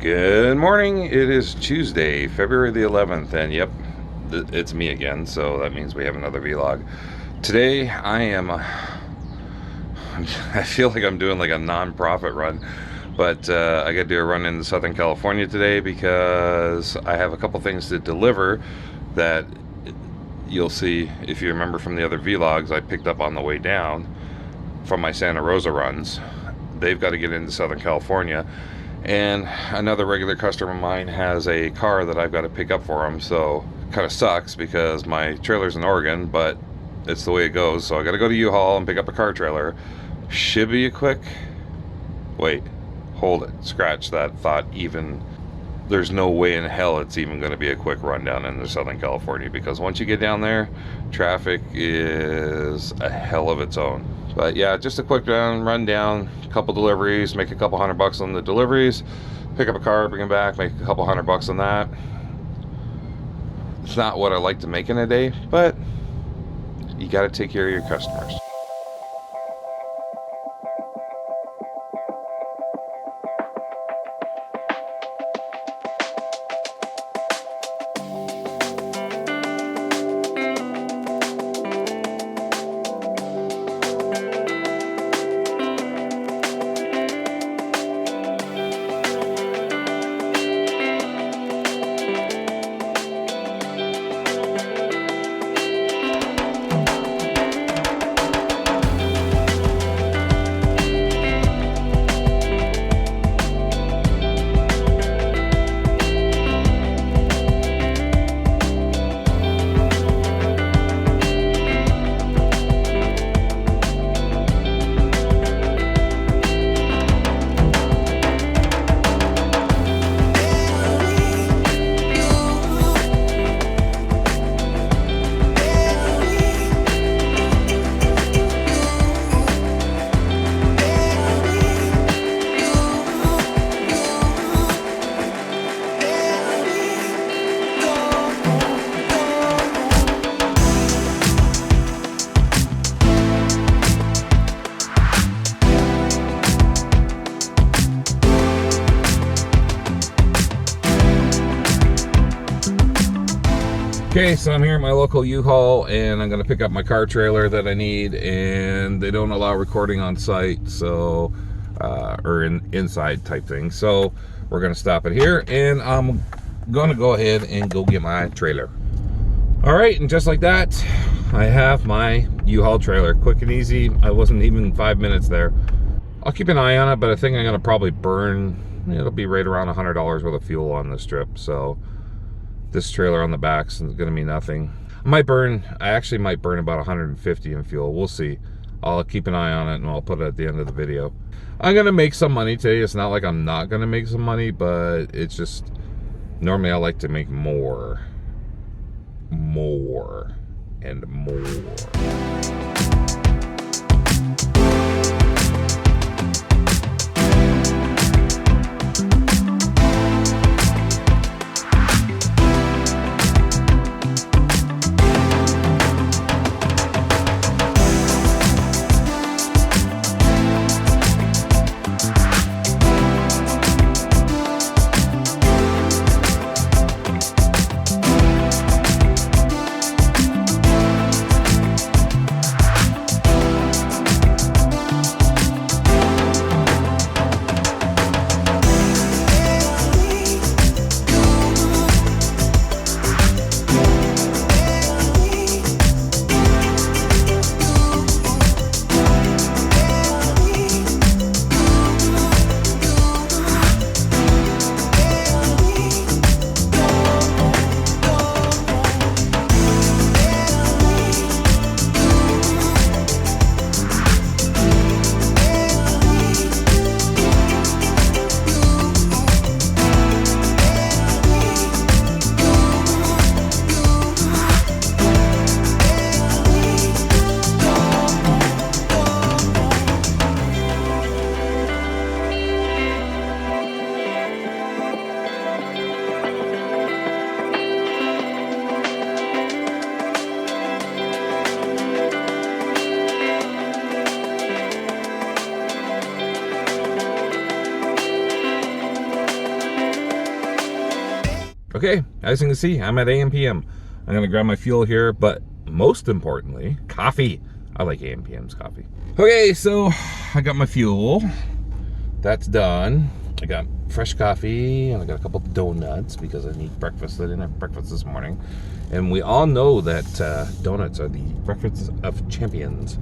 Good morning. It is Tuesday, February the 11th, and yep, it's me again, so that means we have another vlog. Today, I feel like I'm doing like a non-profit run, but I got to do a run in Southern California today because I have a couple things to deliver that you'll see if you remember from the other vlogs I picked up on the way down from my Santa Rosa runs. They've got to get into Southern California. And another regular customer of mine has a car that I've got to pick up for him, so kind of sucks because my trailer's in Oregon, but it's the way it goes. So I got to go to U-Haul and pick up a car trailer. Should be a quick... Wait, hold it. Scratch that thought. Even there's no way in hell it's even going to be a quick run down into Southern California, because once you get down there, traffic is a hell of its own. But yeah, just a quick run down, couple deliveries, make a couple $100 on the deliveries, pick up a car, bring it back, make a couple $100 on that. It's not what I like to make in a day, but you got to take care of your customers. Okay, so I'm here at my local U-Haul and I'm going to pick up my car trailer that I need, and they don't allow recording on site, so or inside type thing. So we're going to stop it here and I'm going to go ahead and go get my trailer. All right, and just like that, I have my U-Haul trailer. Quick and easy. I wasn't even 5 minutes there. I'll keep an eye on it, but I think I'm going to probably burn, it'll be right around $100 worth of fuel on this trip. So this trailer on the back is going to be nothing. I actually might burn about 150 in fuel. We'll see. I'll keep an eye on it and I'll put it at the end of the video. I'm going to make some money today. It's not like I'm not going to make some money, but it's just, normally I like to make more and more. Okay, as you can see, I'm at AM PM. I'm gonna grab my fuel here, but most importantly, coffee. I like AM PM's coffee. Okay, so I got my fuel. That's done. I got fresh coffee and I got a couple donuts because I need breakfast. I didn't have breakfast this morning. And we all know that donuts are the breakfast of champions.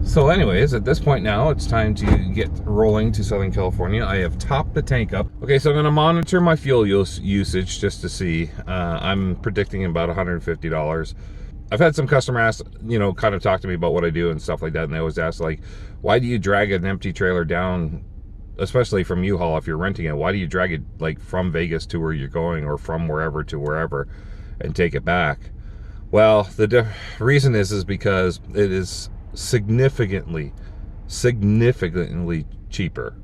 So anyways, at this point now, it's time to get rolling to Southern California. I have topped the tank up. Okay, so I'm gonna monitor my fuel usage just to see. I'm predicting about $150. I've had some customer ask, you know, kind of talk to me about what I do and stuff like that. And they always ask like, why do you drag an empty trailer down, especially from U-Haul if you're renting it? Why do you drag it like from Vegas to where you're going or from wherever to wherever and take it back? Well, the reason is because it is significantly cheaper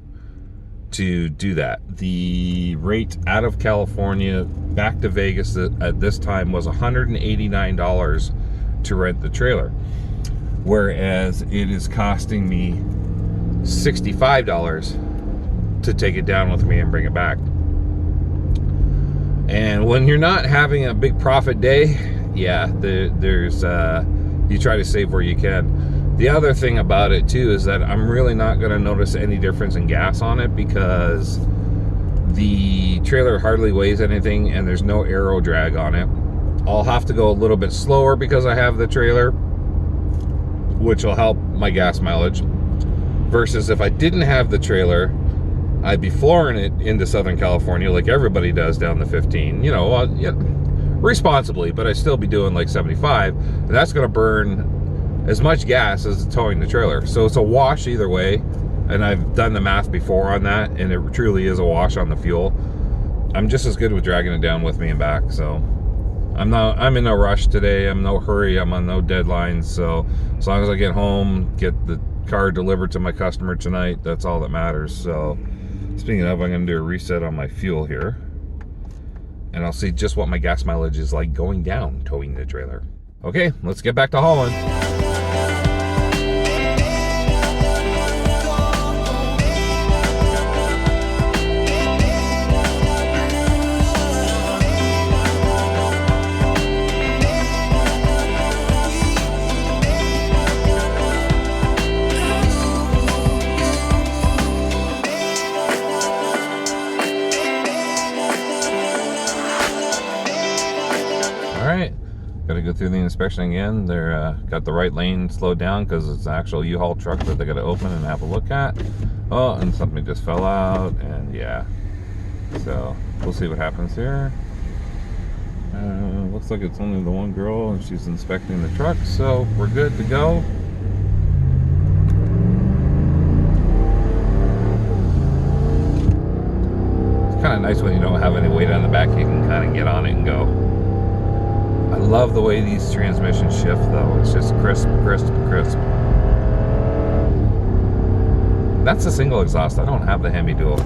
to do that. The rate out of California back to Vegas at this time was $189 to rent the trailer, whereas it is costing me $65 to take it down with me and bring it back. And when you're not having a big profit day, yeah, there's you try to save where you can. The other thing about it too is that I'm really not going to notice any difference in gas on it because the trailer hardly weighs anything and there's no aero drag on it. I'll have to go a little bit slower because I have the trailer, which will help my gas mileage, versus if I didn't have the trailer, I'd be flooring it into Southern California like everybody does down the 15, you know, responsibly, but I'd still be doing like 75, and that's going to burn as much gas as towing the trailer. So it's a wash either way, and I've done the math before on that, and it truly is a wash on the fuel. I'm just as good with dragging it down with me and back, so I'm in no rush today. I'm in no hurry. I'm on no deadlines, so as long as I get home, get the car delivered to my customer tonight, that's all that matters. So speaking of, I'm gonna do a reset on my fuel here, and I'll see just what my gas mileage is like going down towing the trailer. Okay, let's get back to hauling. Got to go through the inspection again. They're got the right lane slowed down because it's an actual U-Haul truck that they got to open and have a look at. Oh, and something just fell out, and yeah. So we'll see what happens here. Looks like it's only the one girl, and she's inspecting the truck, so we're good to go. It's kind of nice when you don't have any weight on the back. You can kind of get on it and go. I love the way these transmissions shift though. It's just crisp, crisp, crisp. That's a single exhaust. I don't have the Hemi dual.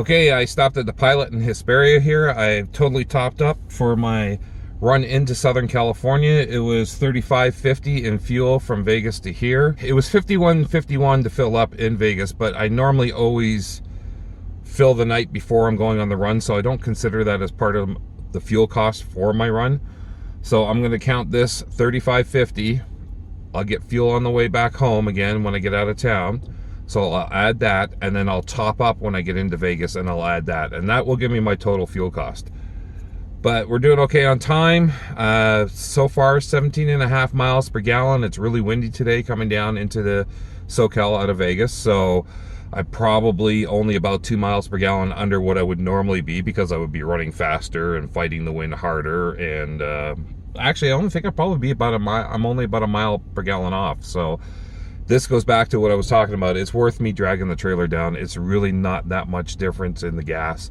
Okay, I stopped at the Pilot in Hesperia here. I totally topped up for my run into Southern California. It was $35.50 in fuel from Vegas to here. It was $51.51 to fill up in Vegas, but I normally always fill the night before I'm going on the run, so I don't consider that as part of the fuel cost for my run. So I'm going to count this $35.50. I'll get fuel on the way back home again when I get out of town. So I'll add that, and then I'll top up when I get into Vegas, and I'll add that. And that will give me my total fuel cost. But we're doing okay on time. So far, 17.5 miles per gallon. It's really windy today coming down into the SoCal out of Vegas. So I'm probably only about 2 miles per gallon under what I would normally be, because I would be running faster and fighting the wind harder. And actually, I only think I'd probably be about a mile. I'm only about a mile per gallon off. So this goes back to what I was talking about. It's worth me dragging the trailer down. It's really not that much difference in the gas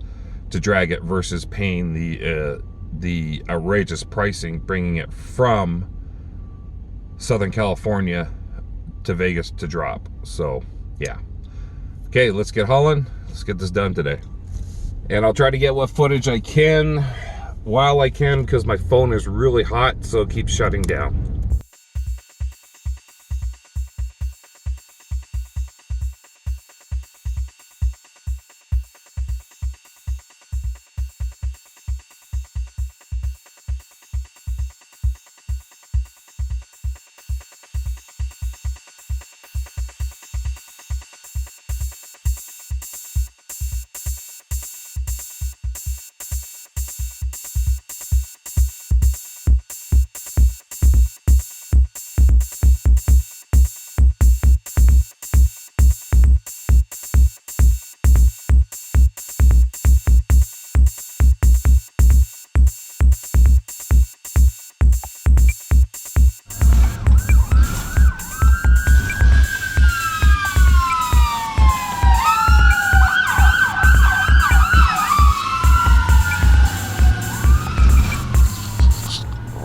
to drag it versus paying the outrageous pricing bringing it from Southern California to Vegas to drop. So yeah. Okay, let's get hauling. Let's get this done today. And I'll try to get what footage I can while I can, because my phone is really hot, so it keeps shutting down.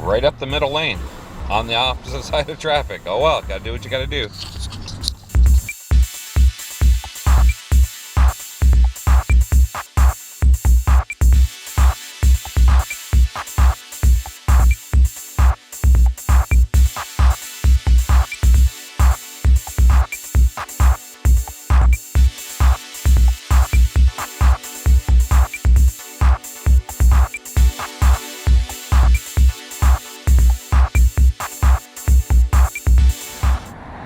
Right up the middle lane on the opposite side of traffic. Oh well, gotta do what you gotta do.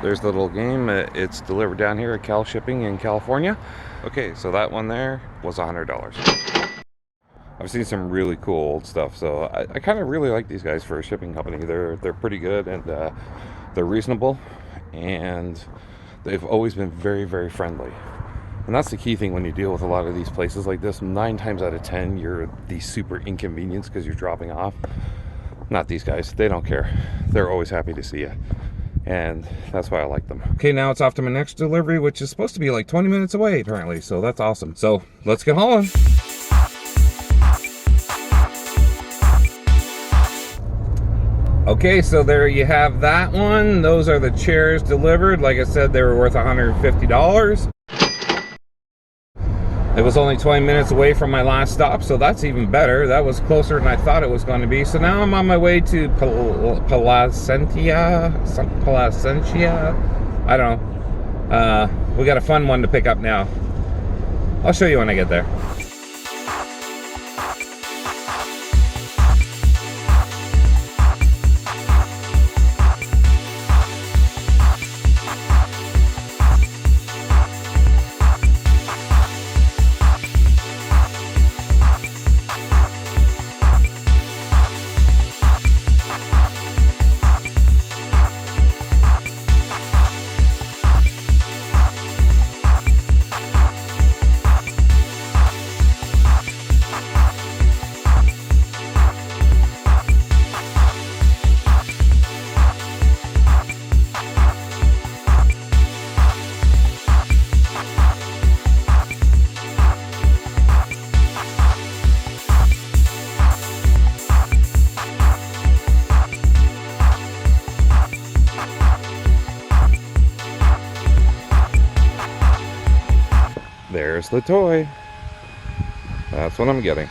There's the little game. It's delivered down here at Cal Shipping in California. Okay, so that one there was $100. I've seen some really cool old stuff, so I kind of really like these guys for a shipping company. They're pretty good, and they're reasonable, and they've always been very, very friendly. And that's the key thing when you deal with a lot of these places like this. 9 times out of 10, you're the super inconvenience because you're dropping off. Not these guys. They don't care. They're always happy to see you. And that's why I like them. Okay, now it's off to my next delivery, which is supposed to be like 20 minutes away apparently, so that's awesome. So let's get hauling. Okay, so there you have that one. Those are the chairs delivered. Like I said, they were worth $150. It was only 20 minutes away from my last stop, so that's even better. That was closer than I thought it was going to be. So now I'm on my way to Placentia. I don't know. We got a fun one to pick up now. I'll show you when I get there. There's the toy. That's what I'm getting.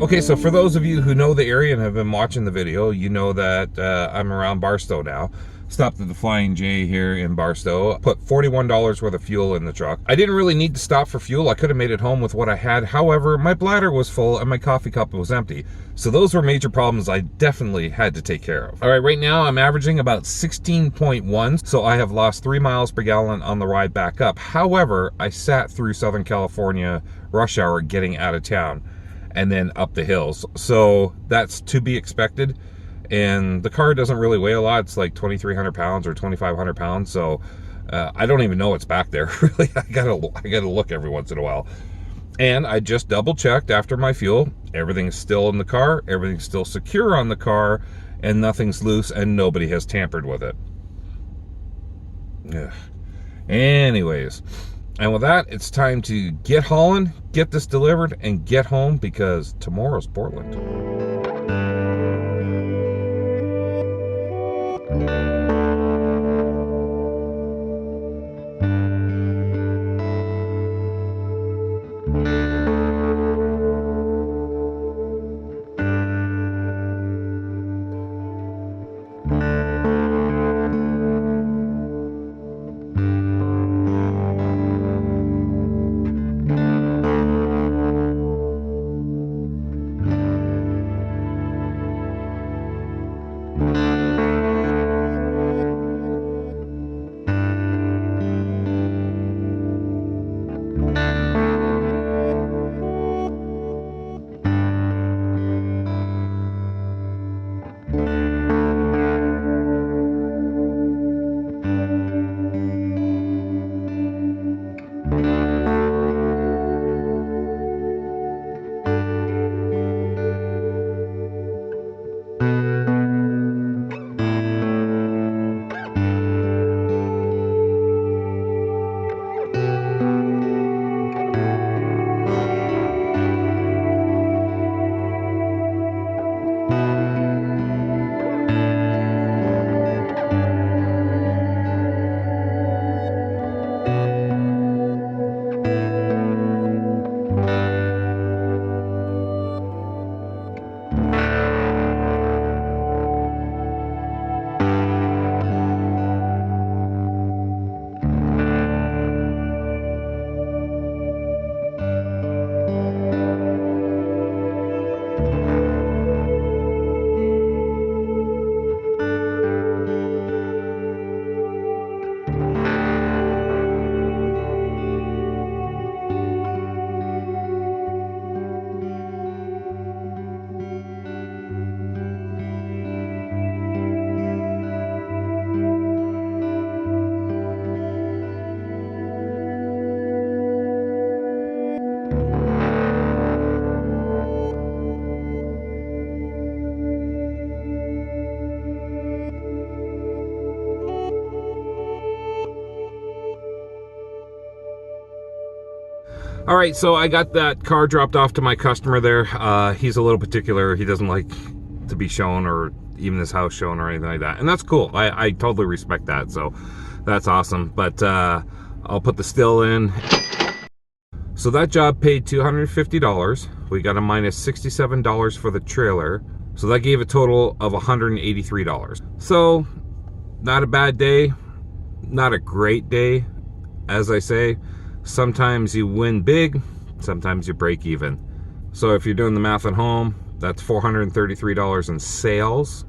Okay, so for those of you who know the area and have been watching the video, you know that I'm around Barstow now. Stopped at the Flying J here in Barstow. Put $41 worth of fuel in the truck. I didn't really need to stop for fuel. I could have made it home with what I had. However, my bladder was full and my coffee cup was empty. So those were major problems I definitely had to take care of. All right, right now I'm averaging about 16.1. So I have lost 3 miles per gallon on the ride back up. However, I sat through Southern California rush hour getting out of town and then up the hills. So that's to be expected. And the car doesn't really weigh a lot. It's like 2,300 pounds or 2,500 pounds. So I don't even know what's back there. Really, I gotta look every once in a while. And I just double checked after my fuel. Everything's still in the car. Everything's still secure on the car, and nothing's loose, and nobody has tampered with it. Ugh. Anyways, and with that, it's time to get hauling, get this delivered, and get home, because tomorrow's Portland. All right, so I got that car dropped off to my customer there. He's a little particular. He doesn't like to be shown, or even his house shown, or anything like that. And that's cool. I totally respect that. So that's awesome. But I'll put the still in. So that job paid $250. We got a minus $67 for the trailer. So that gave a total of $183. So not a bad day. Not a great day, as I say. Sometimes you win big, sometimes you break even. So if you're doing the math at home, that's $433 in sales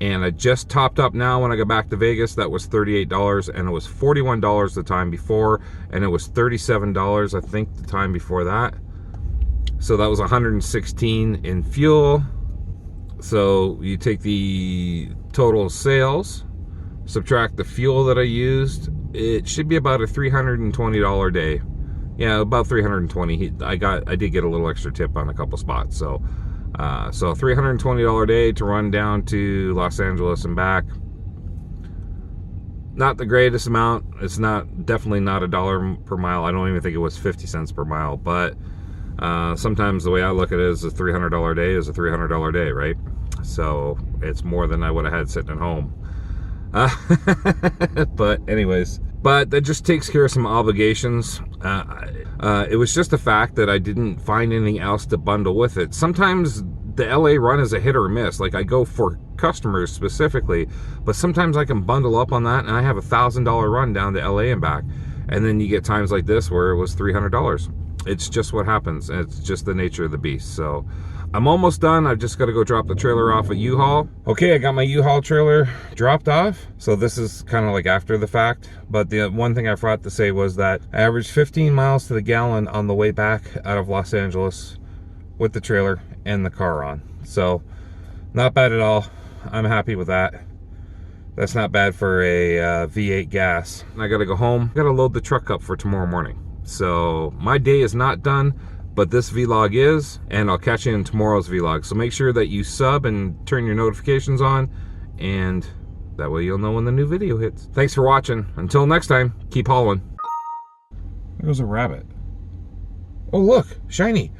And I just topped up now when I got back to Vegas. That was $38, and it was $41 the time before, and it was $37 I think the time before that. So that was $116 in fuel. So you take the total sales, subtract the fuel that I used, it should be about a $320 day. Yeah, about 320. I did get a little extra tip on a couple spots. So so $320 day to run down to Los Angeles and back. Not the greatest amount. It's definitely not $1 per mile. I don't even think it was 50 cents per mile, but sometimes the way I look at it is a $300 day is a $300 day, right? So it's more than I would have had sitting at home. But anyways, but that just takes care of some obligations. It was just a fact that I didn't find anything else to bundle with it. Sometimes the LA run is a hit or miss. Like, I go for customers specifically, but sometimes I can bundle up on that and I have $1,000 run down to LA and back. And then you get times like this where it was $300. It's just what happens, and it's just the nature of the beast. So I'm almost done. I've just got to go drop the trailer off at U-Haul. Okay, I got my U-Haul trailer dropped off. So this is kind of like after the fact. But the one thing I forgot to say was that I averaged 15 miles to the gallon on the way back out of Los Angeles with the trailer and the car on. So not bad at all. I'm happy with that. That's not bad for a V8 gas. I got to go home. I got to load the truck up for tomorrow morning. So my day is not done, but this vlog is, and I'll catch you in tomorrow's vlog. So make sure that you sub and turn your notifications on, and that way you'll know when the new video hits. Thanks for watching. Until next time, keep hauling. There goes a rabbit. Oh look, shiny.